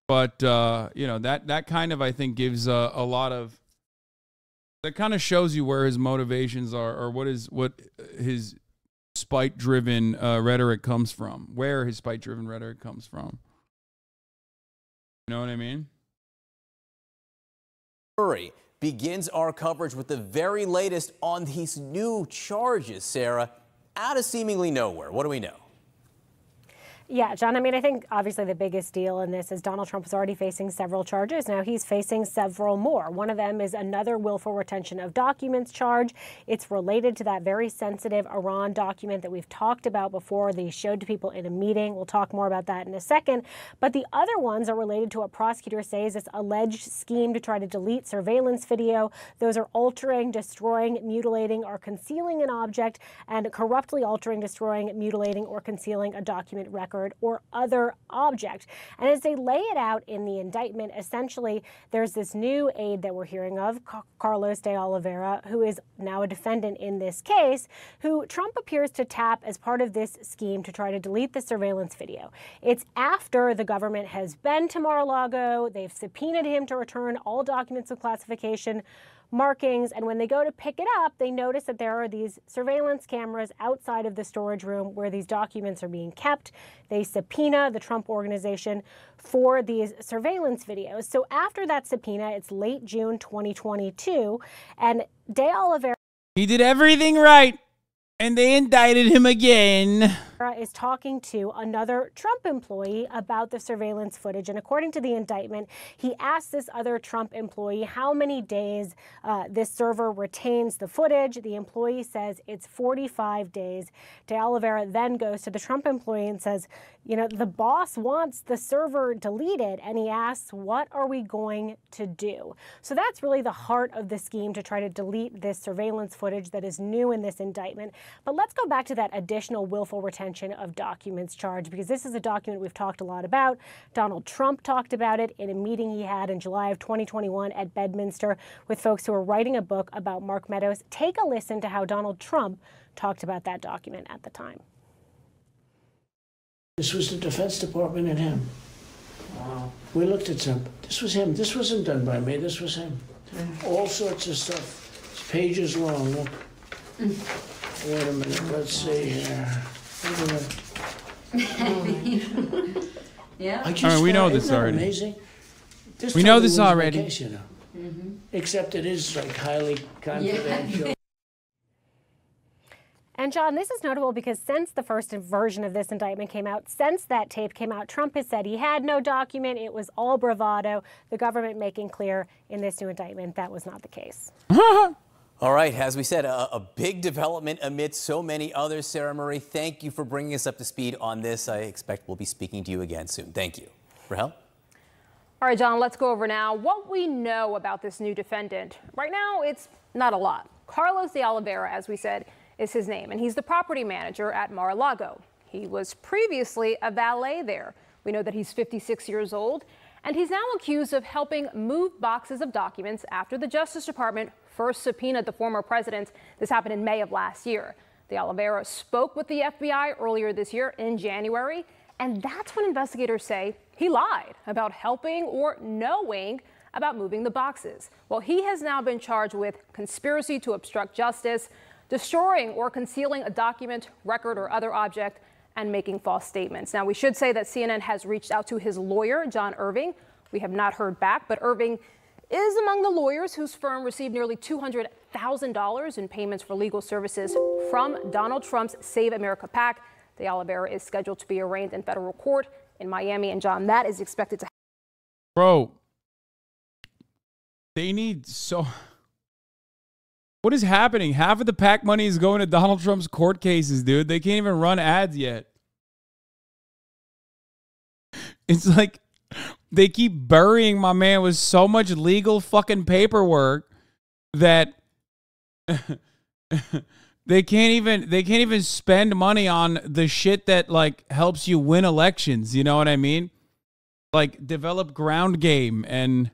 But you know, that kind of, I think, gives a lot of, that kind of shows you where his motivations are, or what his spite-driven rhetoric comes from, where his spite-driven rhetoric comes from. You know what I mean? Murray begins our coverage with the very latest on these new charges, Sarah, out of seemingly nowhere. What do we know? Yeah, John, I mean, I think obviously the biggest deal in this is Donald Trump is already facing several charges. Now he's facing several more. One of them is another willful retention of documents charge. It's related to that very sensitive Iran document that we've talked about before that he showed to people in a meeting. We'll talk more about that in a second. But the other ones are related to what prosecutors say is this alleged scheme to try to delete surveillance video. Those are altering, destroying, mutilating, or concealing an object, and corruptly altering, destroying, mutilating, or concealing a document, record, or other object. And as they lay it out in the indictment, essentially, there's this new aide that we're hearing of, Carlos de Oliveira, who is now a defendant in this case, who Trump appears to tap as part of this scheme to try to delete the surveillance video. It's after the government has been to Mar-a-Lago, they've subpoenaed him to return all documents of classification markings, and when they go to pick it up, they notice that there are these surveillance cameras outside of the storage room where these documents are being kept. They subpoena the Trump Organization for these surveillance videos. So after that subpoena, it's late June 2022, and De Oliveira, he did everything right, and they indicted him again, is talking to another Trump employee about the surveillance footage. And according to the indictment, he asked this other Trump employee how many days this server retains the footage. The employee says it's 45 days. De Oliveira then goes to the Trump employee and says, you know, the boss wants the server deleted. And he asks, what are we going to do? So that's really the heart of the scheme to try to delete this surveillance footage that is new in this indictment. But let's go back to that additional willful retention of documents charge, because this is a document we've talked a lot about. Donald Trump talked about it in a meeting he had in July of 2021 at Bedminster with folks who are writing a book about Mark Meadows. Take a listen to how Donald Trump talked about that document at the time. This was the Defense Department and him. Wow. We looked at some. This was him. This wasn't done by me. This was him. All sorts of stuff. It's pages long. Look. Wait a minute. Let's see here. Wait a minute. Yeah. All right, we know this already. Amazing. We know this already. Case, you know. Except it is like highly confidential. Yeah. And John, this is notable because since the first version of this indictment came out, since that tape came out, Trump has said he had no document. It was all bravado. The government making clear in this new indictment that was not the case. All right, as we said, a big development amidst so many others. Sarah Murray, thank you for bringing us up to speed on this. I expect we'll be speaking to you again soon. Thank you. Rahel? All right, John, let's go over now what we know about this new defendant. Right now, it's not a lot. Carlos de Oliveira, as we said, is his name, and he's the property manager at Mar-a-Lago. He was previously a valet there. We know that he's 56 years old, and he's now accused of helping move boxes of documents after the Justice Department first subpoenaed the former president. This happened in May of last year. De Oliveira spoke with the FBI earlier this year in January, and that's when investigators say he lied about helping or knowing about moving the boxes. Well, he has now been charged with conspiracy to obstruct justice, destroying or concealing a document, record, or other object, and making false statements. Now, we should say that CNN has reached out to his lawyer, John Irving. We have not heard back, but Irving is among the lawyers whose firm received nearly $200,000 in payments for legal services from Donald Trump's Save America PAC. De Oliveira is scheduled to be arraigned in federal court in Miami, and John, that is expected to happen. Bro, they need so... What is happening? Half of the PAC money is going to Donald Trump's court cases, dude. They can't even run ads yet. It's like they keep burying my man with so much legal fucking paperwork that they can't even spend money on the shit that like helps you win elections. You know what I mean? Like develop ground game and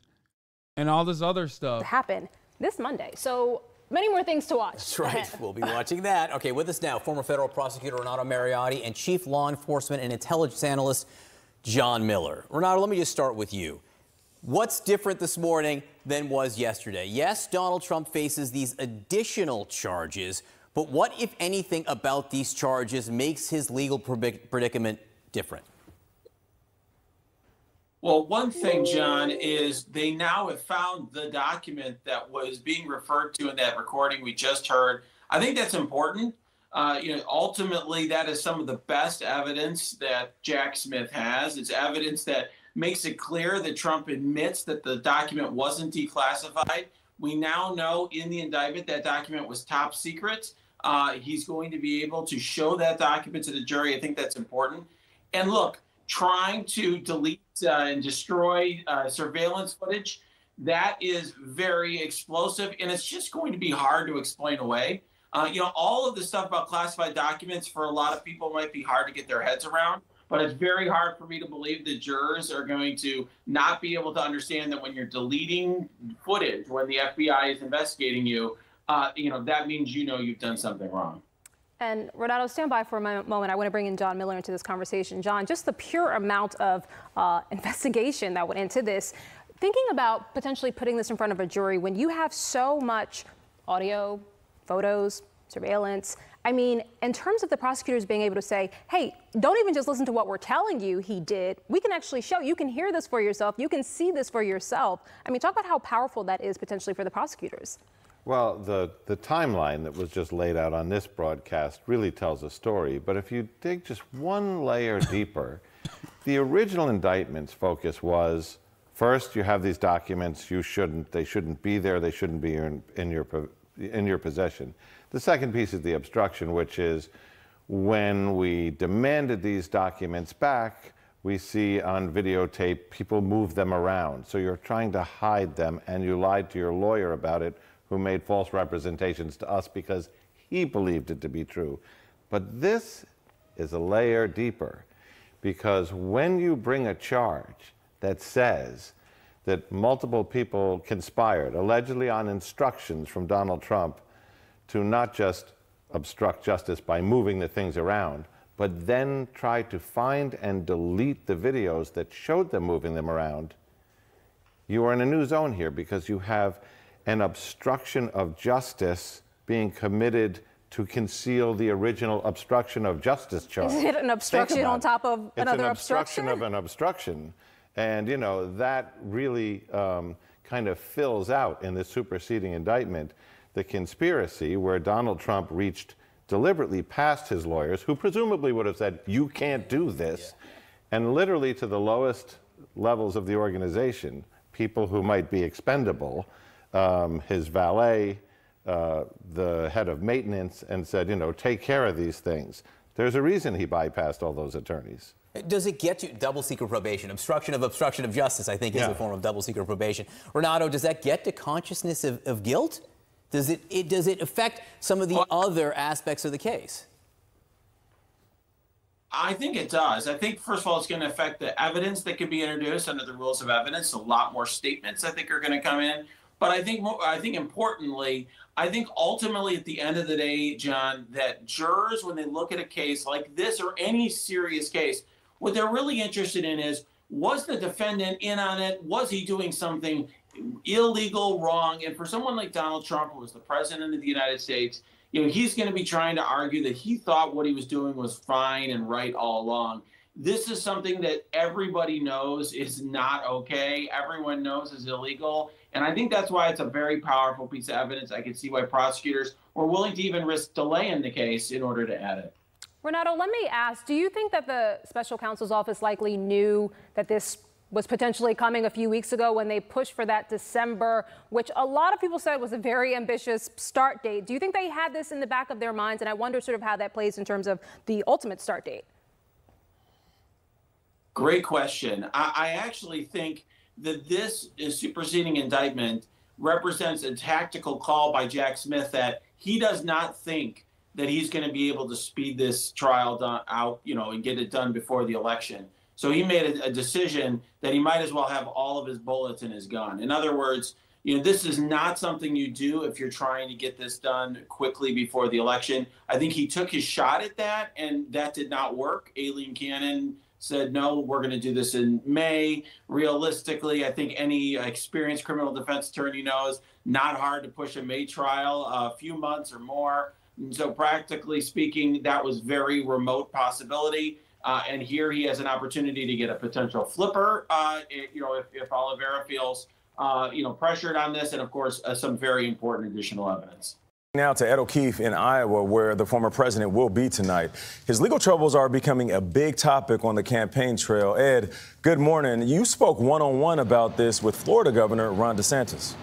all this other stuff. Happen this Monday. So many more things to watch. That's right. We'll be watching that. Okay, with us now, former federal prosecutor Renato Mariotti and chief law enforcement and intelligence analyst John Miller. Renato, let me just start with you. What's different this morning than was yesterday? Yes, Donald Trump faces these additional charges, but what, if anything, about these charges makes his legal predicament different? Well, one thing, John, is they now have found the document that was being referred to in that recording we just heard. I think that's important. Ultimately, that is some of the best evidence that Jack Smith has. It's evidence that makes it clear that Trump admits that the document wasn't declassified. We now know in the indictment that document was top secret. He's going to be able to show that document to the jury. I think that's important. And look, trying to delete and destroy surveillance footage, that is very explosive, and it's just going to be hard to explain away. All of the stuff about classified documents for a lot of people might be hard to get their heads around, but it's very hard for me to believe that jurors are going to not be able to understand that when you're deleting footage, when the FBI is investigating you, that means you've done something wrong. And Renato, stand by for a moment. I want to bring in John Miller into this conversation. John, just the pure amount of investigation that went into this, thinking about potentially putting this in front of a jury when you have so much audio, photos, surveillance. I mean, in terms of the prosecutors being able to say, hey, don't even just listen to what we're telling you he did. We can actually show, you can hear this for yourself. You can see this for yourself. I mean, talk about how powerful that is potentially for the prosecutors. Well, the timeline that was just laid out on this broadcast really tells a story. But if you dig just one layer deeper, the original indictment's focus was, first, you have these documents, they shouldn't be there, they shouldn't be in your possession. The second piece is the obstruction, which is when we demanded these documents back, we see on videotape people move them around. So you're trying to hide them, and you lied to your lawyer about it, who made false representations to us because he believed it to be true. But this is a layer deeper, because when you bring a charge that says that multiple people conspired, allegedly on instructions from Donald Trump, to not just obstruct justice by moving the things around, but then try to find and delete the videos that showed them moving them around, you are in a new zone here, because you have an obstruction of justice being committed to conceal the original obstruction of justice charge. Is it an obstruction on top of another obstruction? It's an obstruction of an obstruction. And, that really kind of fills out in this superseding indictment the conspiracy where Donald Trump reached deliberately past his lawyers, who presumably would have said, you can't do this, and literally to the lowest levels of the organization, people who might be expendable, his valet, the head of maintenance, and said, take care of these things. There's a reason he bypassed all those attorneys. Does it get you double secret probation? Obstruction of justice, I think, is a form of double secret probation. Renato, does that get to consciousness of guilt? Does it affect some of the other aspects of the case? I think it does. I think, first of all, it's going to affect the evidence that can be introduced under the rules of evidence. A lot more statements, I think, are going to come in. But I think importantly, I think ultimately at the end of the day, John, that jurors, when they look at a case like this or any serious case, what they're really interested in is, was the defendant in on it? Was he doing something illegal, wrong? And for someone like Donald Trump, who was the president of the United States, he's going to be trying to argue that he thought what he was doing was fine and right all along. This is something that everybody knows is not okay. Everyone knows is illegal. And I think that's why it's a very powerful piece of evidence. I can see why prosecutors were willing to even risk delaying the case in order to add it. Renato, let me ask, do you think that the special counsel's office likely knew that this was potentially coming a few weeks ago when they pushed for that December, which a lot of people said was a very ambitious start date? Do you think they had this in the back of their minds? And I wonder sort of how that plays in terms of the ultimate start date. Great question. I actually think that this superseding indictment represents a tactical call by Jack Smith that he does not think that he's going to be able to speed this trial out, and get it done before the election. So he made a decision that he might as well have all of his bullets in his gun. In other words, this is not something you do if you're trying to get this done quickly before the election. I think he took his shot at that, and that did not work. Aileen Cannon said, no, we're going to do this in May. Realistically, I think any experienced criminal defense attorney knows not hard to push a May trial, a few months or more. And so practically speaking, that was very remote possibility. And here he has an opportunity to get a potential flipper, if Oliveira feels, pressured on this, and of course, some very important additional evidence. Now to Ed O'Keefe in Iowa, where the former president will be tonight. His legal troubles are becoming a big topic on the campaign trail. Ed, good morning. You spoke one-on-one about this with Florida Governor Ron DeSantis.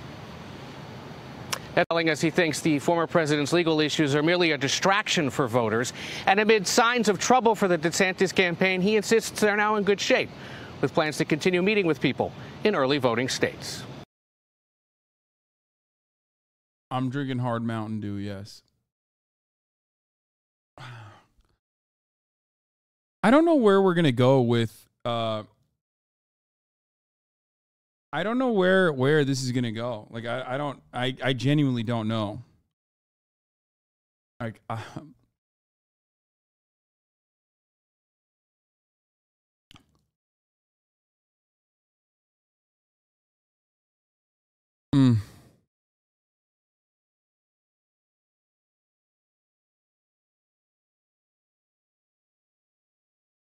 Telling us he thinks the former president's legal issues are merely a distraction for voters. And amid signs of trouble for the DeSantis campaign, he insists they're now in good shape, with plans to continue meeting with people in early voting states. I'm drinking hard Mountain Dew, yes. I don't know where we're going to go with... I don't know where this is going to go. Like, I genuinely don't know. Like, I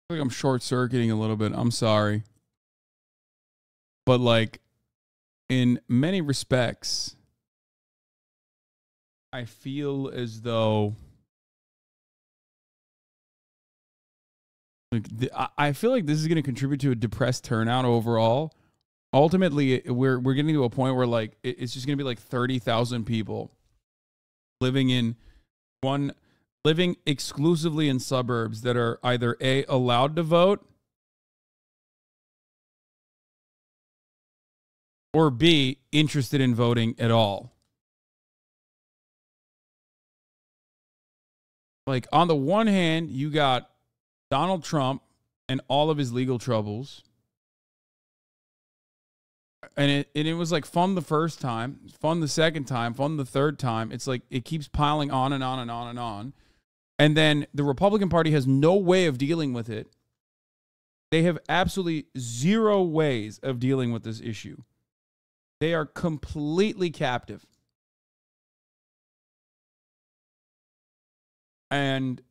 feel like I'm short-circuiting a little bit. I'm sorry. But, like, in many respects, I feel as though, like, I feel like this is going to contribute to a depressed turnout overall. Ultimately, we're getting to a point where, like, it's just going to be like 30,000 people living exclusively in suburbs that are either A, allowed to vote, or B, interested in voting at all. Like, on the one hand, you got Donald Trump and all of his legal troubles. And it was like fun the first time, fun the second time, fun the third time. It's like it keeps piling on and on and on and on. And then the Republican Party has no way of dealing with it. They have absolutely zero ways of dealing with this issue. They are completely captive. And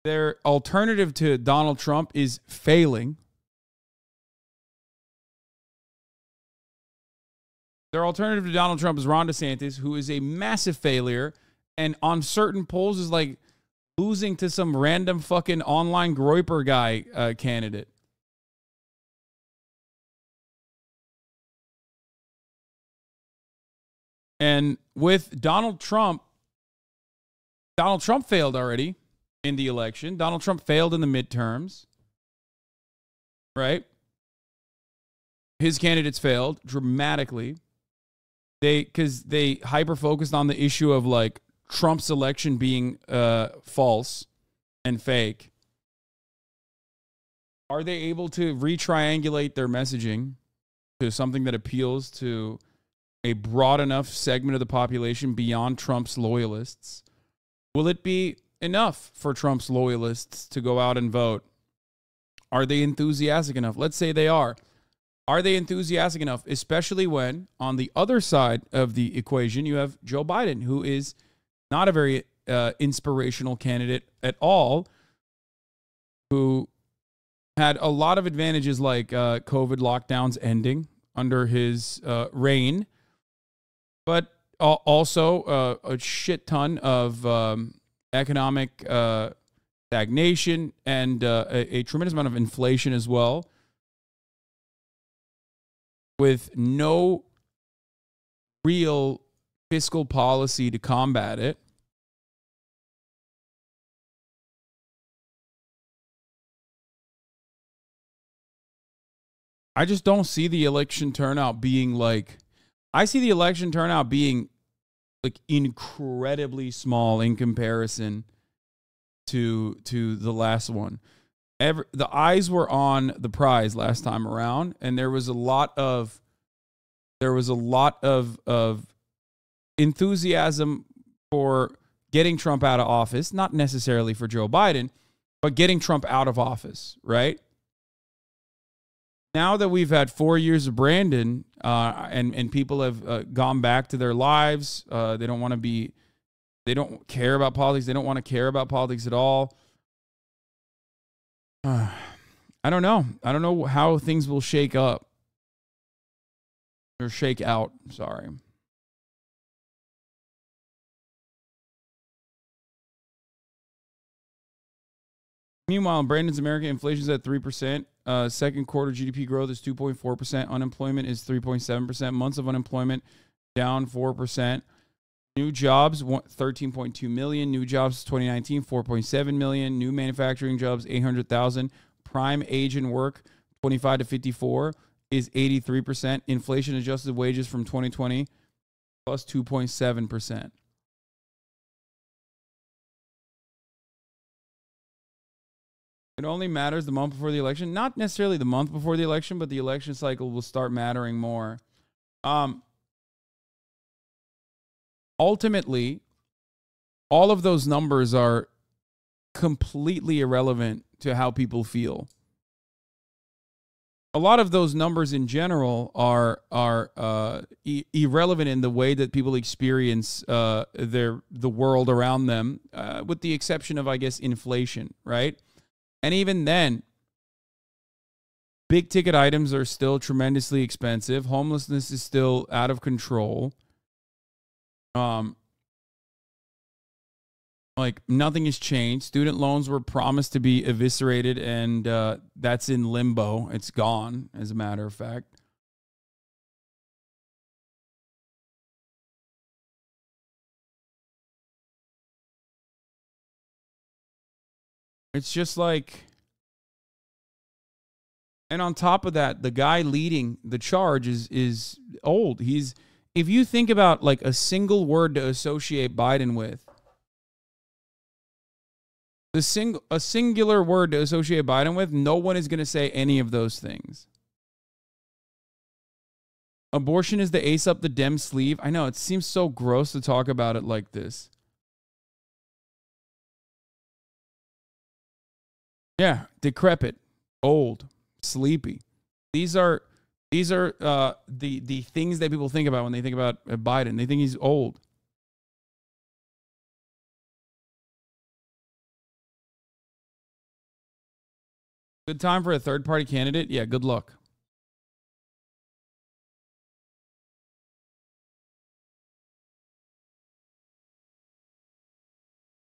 their alternative to Donald Trump is failing. Their alternative to Donald Trump is Ron DeSantis, who is a massive failure and on certain polls is like losing to some random fucking online Groyper guy candidate. And with Donald Trump failed already in the election. Donald Trump failed in the midterms, right? His candidates failed dramatically. Because they hyper-focused on the issue of, like, Trump's election being false and fake. Are they able to re-triangulate their messaging to something that appeals to a broad enough segment of the population beyond Trump's loyalists? Will it be enough for Trump's loyalists to go out and vote? Are they enthusiastic enough? Let's say they are. Are they enthusiastic enough, especially when on the other side of the equation, you have Joe Biden, who is not a very inspirational candidate at all, who had a lot of advantages like COVID lockdowns ending under his reign, but also a shit ton of economic stagnation and a tremendous amount of inflation as well, with no real fiscal policy to combat it. I just don't see the election turnout being like, I see the election turnout being like incredibly small in comparison to the last one. The eyes were on the prize last time around, and there was a lot of enthusiasm for getting Trump out of office, not necessarily for Joe Biden, but getting Trump out of office, right? now that we've had 4 years of Brandon, and people have gone back to their lives, they don't care about politics. They don't want to care about politics at all. I don't know. I don't know how things will shake up. Or shake out, sorry. Meanwhile, in Brandon's America, inflation is at 3%. Second quarter GDP growth is 2.4%. Unemployment is 3.7%. Months of unemployment down 4%. New jobs, 13.2 million. New jobs 2019, 4.7 million. New manufacturing jobs, 800,000. Prime age in work, 25 to 54, is 83%. Inflation adjusted wages from 2020, plus 2.7%. It only matters the month before the election. Not necessarily the month before the election, but the election cycle will start mattering more. Ultimately, all of those numbers are completely irrelevant to how people feel. A lot of those numbers in general are irrelevant in the way that people experience the world around them, with the exception of, I guess, inflation, right? And even then, big ticket items are still tremendously expensive. Homelessness is still out of control. Like nothing has changed. Student loans were promised to be eviscerated, and that's in limbo. It's gone, as a matter of fact. It's just like, and on top of that, the guy leading the charge is old. If you think about like a single word to associate Biden with, a singular word to associate Biden with, no one is going to say any of those things. Abortion is the ace up the Dem sleeve. I know, it seems so gross to talk about it like this. Yeah, decrepit, old, sleepy. These are the things that people think about when they think about Biden. They think he's old. Good time for a third-party candidate? Yeah, good luck.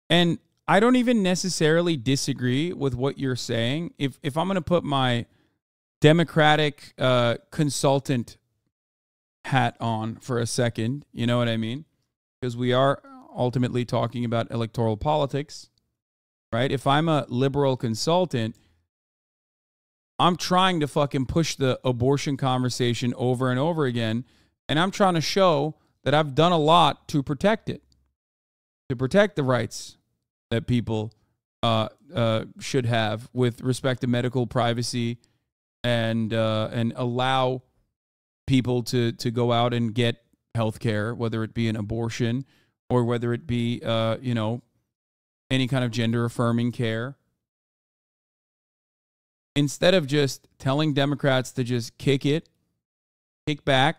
And I don't even necessarily disagree with what you're saying. If I'm going to put my Democratic consultant hat on for a second, you know what I mean? Because we are ultimately talking about electoral politics, right? If I'm a liberal consultant, I'm trying to fucking push the abortion conversation over and over again, and I'm trying to show that I've done a lot to protect it, to protect the rights that people should have with respect to medical privacy, and allow people to go out and get health care, whether it be an abortion or whether it be any kind of gender affirming care. Instead of just telling Democrats to just kick back,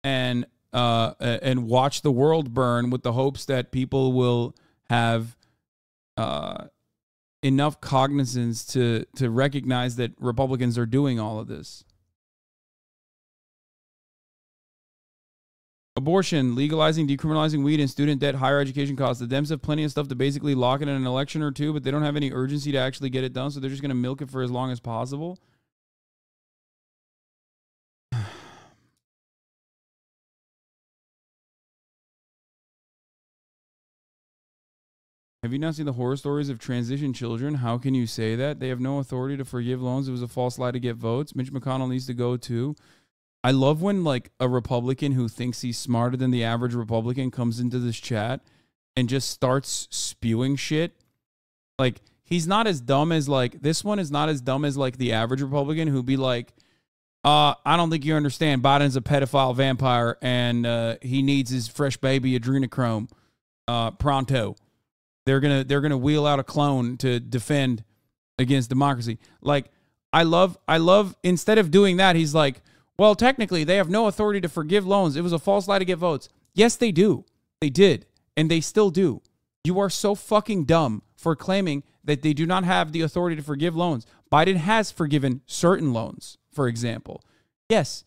and watch the world burn with the hopes that people will have enough cognizance to recognize that Republicans are doing all of this. Abortion, legalizing, decriminalizing weed, and student debt, higher education costs. The Dems have plenty of stuff to basically lock it in an election or two, but they don't have any urgency to actually get it done, so they're just going to milk it for as long as possible. Have you not seen the horror stories of transition children? How can you say that? They have no authority to forgive loans. It was a false lie to get votes. Mitch McConnell needs to go too. I love when like a Republican who thinks he's smarter than the average Republican comes into this chat and just starts spewing shit. Like, he's not as dumb as like, this one is not as dumb as like the average Republican who'd be like, I don't think you understand. Biden's a pedophile vampire and he needs his fresh baby adrenochrome pronto. They're gonna wheel out a clone to defend against democracy. Like, I love, instead of doing that, he's like, well, technically, they have no authority to forgive loans. It was a false lie to get votes. Yes, they do. They did. And they still do. You are so fucking dumb for claiming that they do not have the authority to forgive loans. Biden has forgiven certain loans, for example. Yes,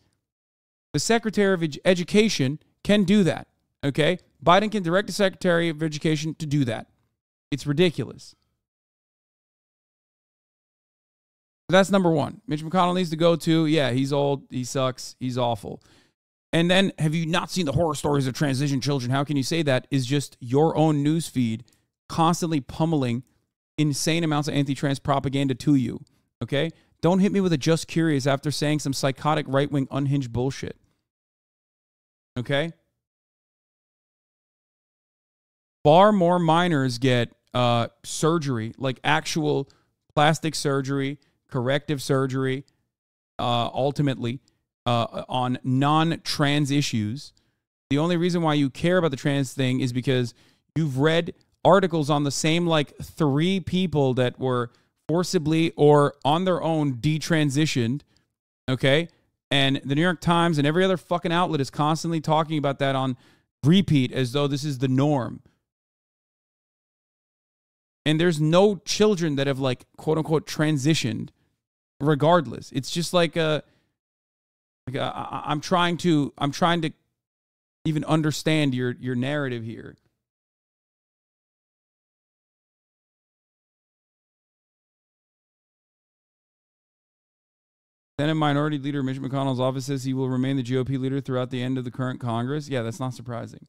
the Secretary of Education can do that, okay? Biden can direct the Secretary of Education to do that. It's ridiculous. That's number one. Mitch McConnell needs to go too. Yeah, he's old. He sucks. He's awful. And then, have you not seen the horror stories of transition children? How can you say that? Is just your own news feed constantly pummeling insane amounts of anti-trans propaganda to you, okay? Don't hit me with a just curious after saying some psychotic right-wing unhinged bullshit, okay? Far more minors get surgery, like actual plastic surgery, corrective surgery, ultimately, on non-trans issues. The only reason why you care about the trans thing is because you've read articles on the same, like, 3 people that were forcibly or on their own detransitioned, okay? And the New York Times and every other fucking outlet is constantly talking about that on repeat as though this is the norm. And there's no children that have, like, quote unquote transitioned regardless. It's just like I'm trying to even understand your narrative here. Senate Minority Leader Mitch McConnell's office says he will remain the GOP leader throughout the end of the current Congress. Yeah, that's not surprising.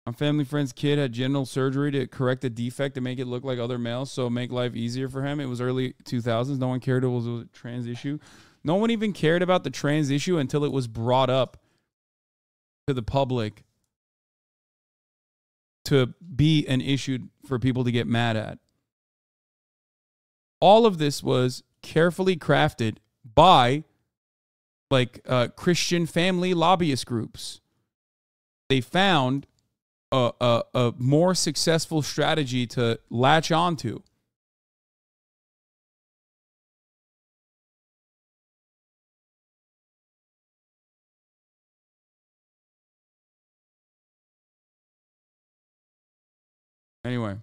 My family friend's kid had genital surgery to correct a defect to make it look like other males, so make life easier for him. It was early 2000s. No one cared it was a trans issue. No one even cared about the trans issue until it was brought up to the public to be an issue for people to get mad at. All of this was carefully crafted by, like, Christian family lobbyist groups. They found a more successful strategy to latch onto. Anyway.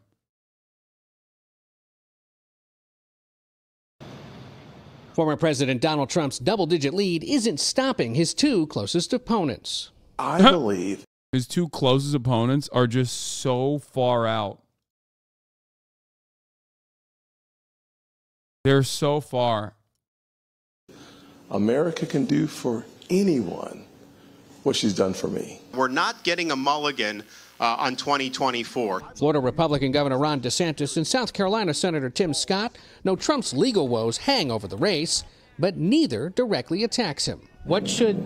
Former President Donald Trump's double-digit lead isn't stopping his 2 closest opponents. I believe his 2 closest opponents are just so far out. They're so far. America can do for anyone what she's done for me. We're not getting a mulligan on 2024. Florida Republican Governor Ron DeSantis and South Carolina Senator Tim Scott know Trump's legal woes hang over the race, but neither directly attacks him. What should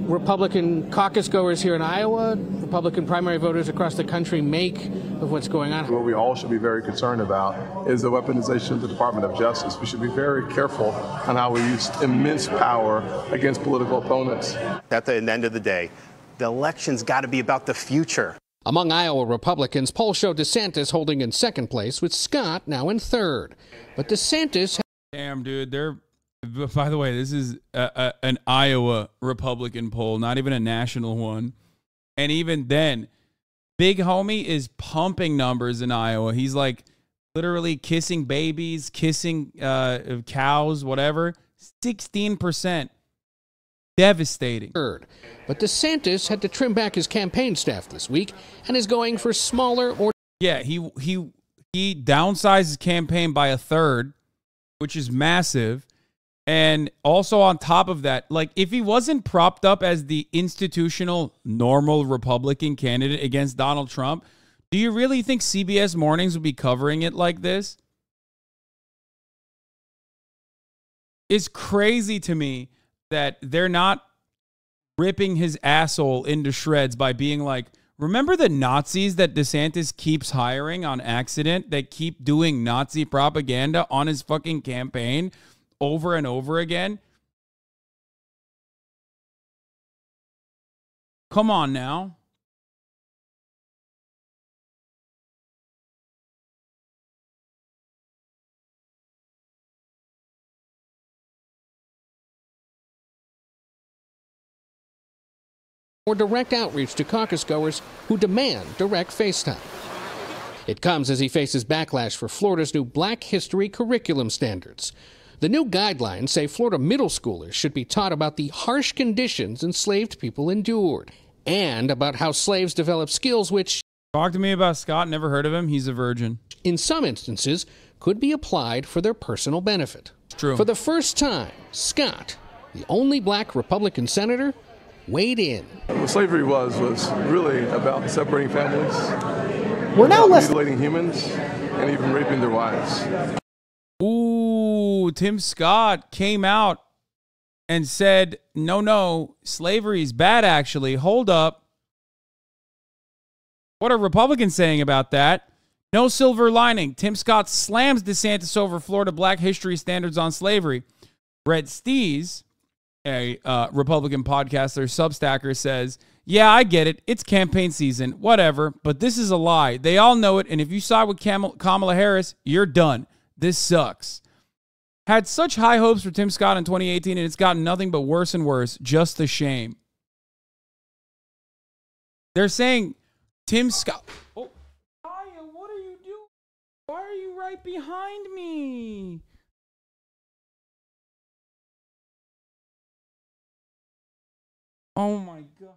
Republican caucus goers here in Iowa, Republican primary voters across the country make of what's going on? What we all should be very concerned about is the weaponization of the Department of Justice. We should be very careful on how we use immense power against political opponents. At the end of the day, the election's got to be about the future. Among Iowa Republicans, polls show DeSantis holding in second place with Scott now in third. But DeSantis... Damn, dude, by the way, this is an Iowa Republican poll, not even a national one. And even then, Big Homie is pumping numbers in Iowa. He's like literally kissing babies, kissing cows, whatever. 16%. Devastating. But DeSantis had to trim back his campaign staff this week and is going for smaller or... Yeah, he downsized his campaign by 1/3, which is massive. And also on top of that, like, if he wasn't propped up as the institutional, normal Republican candidate against Donald Trump, do you really think CBS Mornings would be covering it like this? It's crazy to me that they're not ripping his asshole into shreds by being like, remember the Nazis that DeSantis keeps hiring on accident that keep doing Nazi propaganda on his fucking campaign over and over again? Come on now. Or direct outreach to caucus goers who demand direct FaceTime. It comes as he faces backlash for Florida's new Black History curriculum standards. The new guidelines say Florida middle schoolers should be taught about the harsh conditions enslaved people endured and about how slaves developed skills which... Talk to me about Scott. Never heard of him. He's a virgin. In some instances, could be applied for their personal benefit. True. For the first time, Scott, the only black Republican senator, weighed in. What slavery was really about separating families, we're now mutilating humans, and even raping their wives. Ooh, Tim Scott came out and said, no, slavery is bad, actually. Hold up. What are Republicans saying about that? No silver lining. Tim Scott slams DeSantis over Florida Black History standards on slavery. Brett Stees, a Republican podcaster, Substacker, says, yeah, I get it. It's campaign season, whatever, but this is a lie. They all know it, and if you side with Kamala Harris, you're done. This sucks. Had such high hopes for Tim Scott in 2018, and it's gotten nothing but worse and worse. Just a shame. They're saying Tim Scott... Oh, Aya, what are you doing? Why are you right behind me? Oh my God.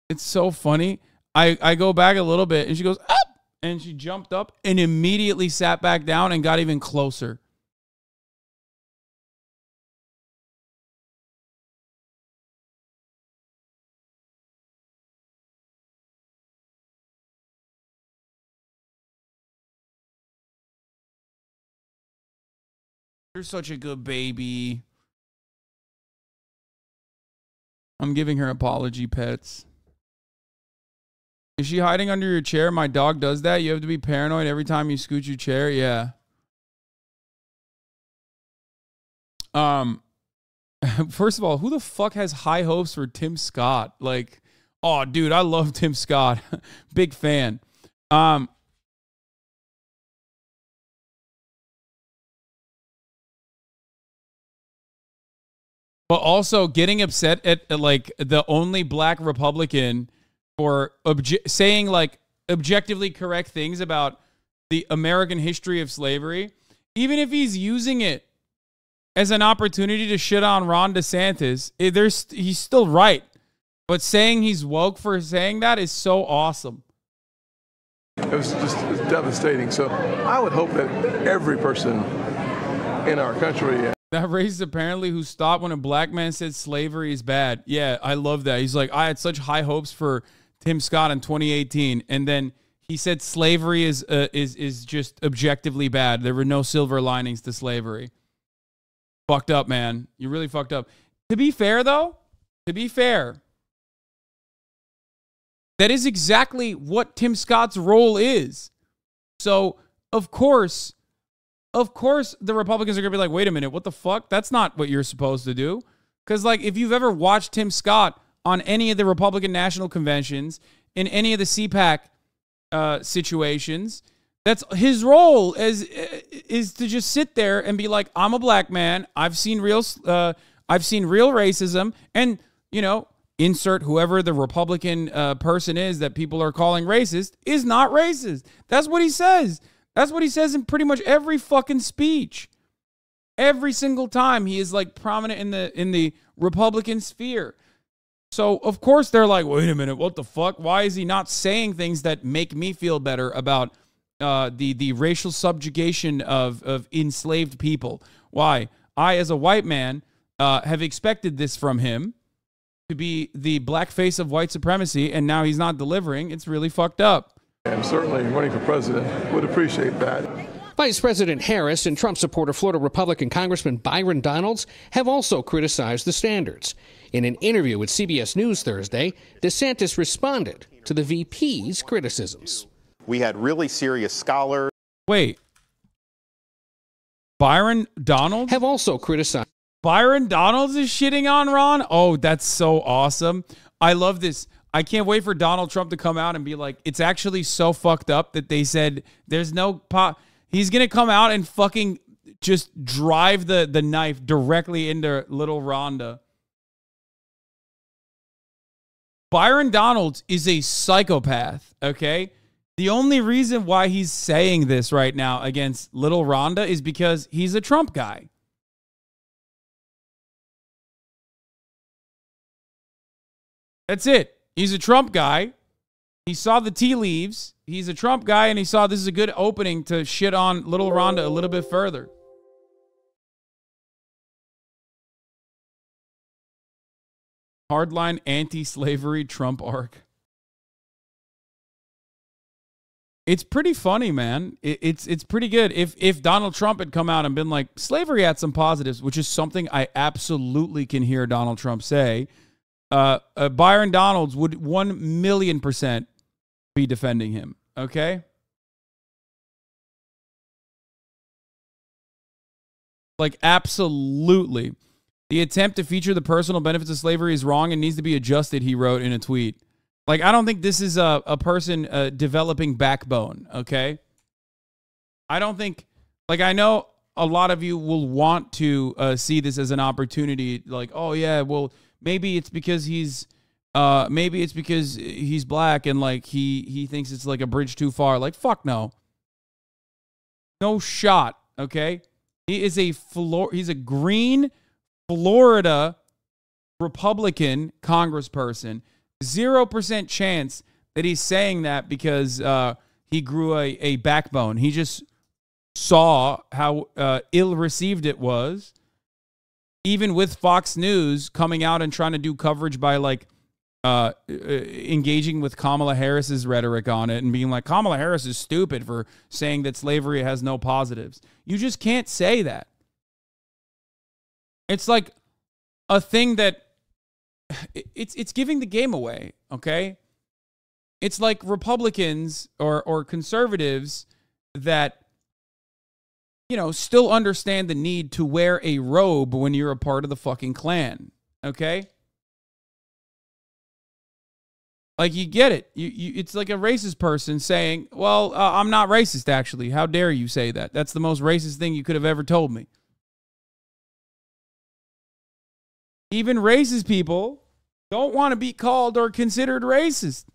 It's so funny. I go back a little bit and she goes, up! And she jumped up and immediately sat back down and got even closer. You're such a good baby. I'm giving her apology pets. Is she hiding under your chair? My dog does that. You have to be paranoid every time you scoot your chair. Yeah. First of all, who the fuck has high hopes for Tim Scott? Like, oh, dude, I love Tim Scott. Big fan. But also getting upset at like the only black Republican for saying like objectively correct things about the American history of slavery, even if he's using it as an opportunity to shit on Ron DeSantis, he's still right. But saying he's woke for saying that is so awesome. It was devastating. So I would hope that every person in our country... That racist apparently who stopped when a black man said slavery is bad. Yeah, I love that. He's like, I had such high hopes for Tim Scott in 2018, and then he said slavery is just objectively bad. There were no silver linings to slavery. Fucked up, man. You really fucked up. To be fair, though, that is exactly what Tim Scott's role is. So, of course, the Republicans are going to be like, wait a minute, what the fuck? That's not what you're supposed to do. Because, like, if you've ever watched Tim Scott on any of the Republican National Conventions, in any of the CPAC situations, that's his role is to just sit there and be like, I'm a black man. I've seen real racism, and, you know, insert whoever the Republican person is that people are calling racist is not racist. That's what he says. That's what he says in pretty much every fucking speech. Every single time he is like prominent in the Republican sphere. So of course they're like, wait a minute, what the fuck? Why is he not saying things that make me feel better about the racial subjugation of enslaved people? Why? I, as a white man, have expected this from him, to be the black face of white supremacy, and now he's not delivering. It's really fucked up. And certainly running for president would appreciate that. Vice President Harris and Trump supporter Florida Republican Congressman Byron Donalds have also criticized the standards. In an interview with CBS News Thursday, DeSantis responded to the VP's criticisms. We had really serious scholars. Wait. Byron Donalds? Have also criticized. Byron Donalds is shitting on Ron? Oh, that's so awesome. I love this. I can't wait for Donald Trump to come out and be like, it's actually so fucked up that they said there's no he's going to come out and fucking just drive the knife directly into little Rhonda. Byron Donalds is a psychopath, okay? The only reason why he's saying this right now against little Rhonda is because he's a Trump guy. That's it. He's a Trump guy. He saw the tea leaves. He's a Trump guy, and he saw this is a good opening to shit on little Rhonda a little bit further. Hardline anti-slavery Trump arc. It's pretty funny, man. It's pretty good. If Donald Trump had come out and been like, slavery had some positives, which is something I absolutely can hear Donald Trump say, Byron Donalds would 1,000,000% be defending him. Okay? Like, absolutely. The attempt to feature the personal benefits of slavery is wrong and needs to be adjusted, he wrote in a tweet. Like, I don't think this is a person developing backbone, okay? I don't think, like, I know a lot of you will want to see this as an opportunity, like, oh, yeah, well, maybe it's because he's black and, like, he thinks it's, like, a bridge too far. Like, fuck no. No shot, okay? He is he's a green Florida Republican congressperson. 0% chance that he's saying that because he grew a backbone. He just saw how ill-received it was, even with Fox News coming out and trying to do coverage by, like, engaging with Kamala Harris's rhetoric on it and being like, Kamala Harris is stupid for saying that slavery has no positives. You just can't say that. It's like a thing that it's giving the game away, okay? It's like Republicans or conservatives that, you know, still understand the need to wear a robe when you're a part of the fucking Klan, okay? Like, you get it. It's like a racist person saying, well, I'm not racist, actually. How dare you say that? That's the most racist thing you could have ever told me. Even racist people don't want to be called or considered racist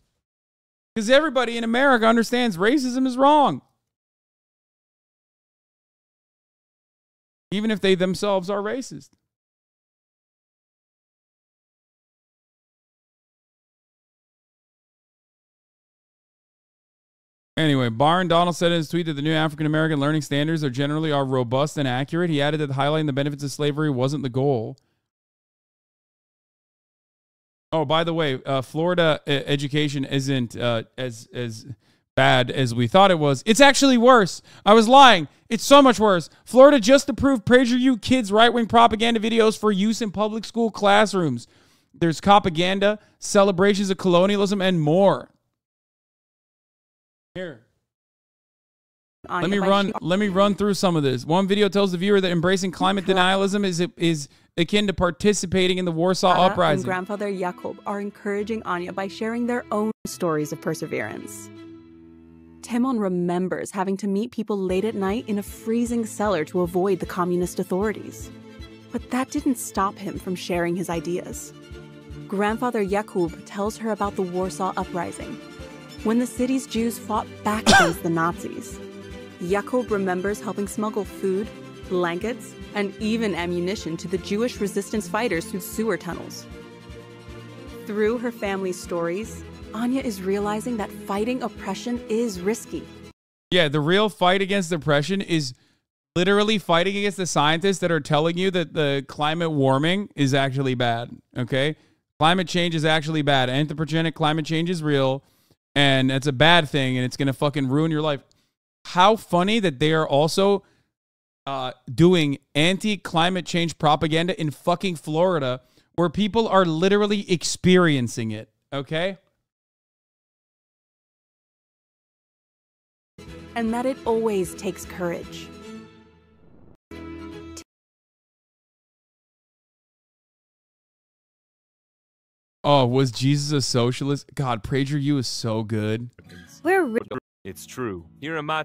because everybody in America understands racism is wrong, even if they themselves are racist. Anyway, Byron Donalds said in his tweet that the new African-American learning standards are generally robust and accurate. He added that highlighting the benefits of slavery wasn't the goal. Oh, by the way, Florida education isn't as bad as we thought it was. It's actually worse. I was lying. It's so much worse. Florida just approved PragerU Kids right-wing propaganda videos for use in public school classrooms. There's propaganda, celebrations of colonialism, and more. Here. Let me run through some of this. One video tells the viewer that embracing climate denialism is akin to participating in the Warsaw Uprising. And grandfather Jakub are encouraging Anya by sharing their own stories of perseverance. Timon remembers having to meet people late at night in a freezing cellar to avoid the communist authorities. But that didn't stop him from sharing his ideas. Grandfather Jakub tells her about the Warsaw Uprising, when the city's Jews fought back against the Nazis. Jakub remembers helping smuggle food, blankets, and even ammunition to the Jewish resistance fighters through sewer tunnels. Through her family's stories, Anya is realizing that fighting oppression is risky. Yeah, the real fight against oppression is literally fighting against the scientists that are telling you that the climate warming is actually bad, okay? Climate change is actually bad. Anthropogenic climate change is real, and it's a bad thing, and it's going to fucking ruin your life. How funny that they are also doing anti-climate change propaganda in fucking Florida, where people are literally experiencing it, okay? And that it always takes courage. Oh, was Jesus a socialist? God, PragerU is so good. It's true. Here in my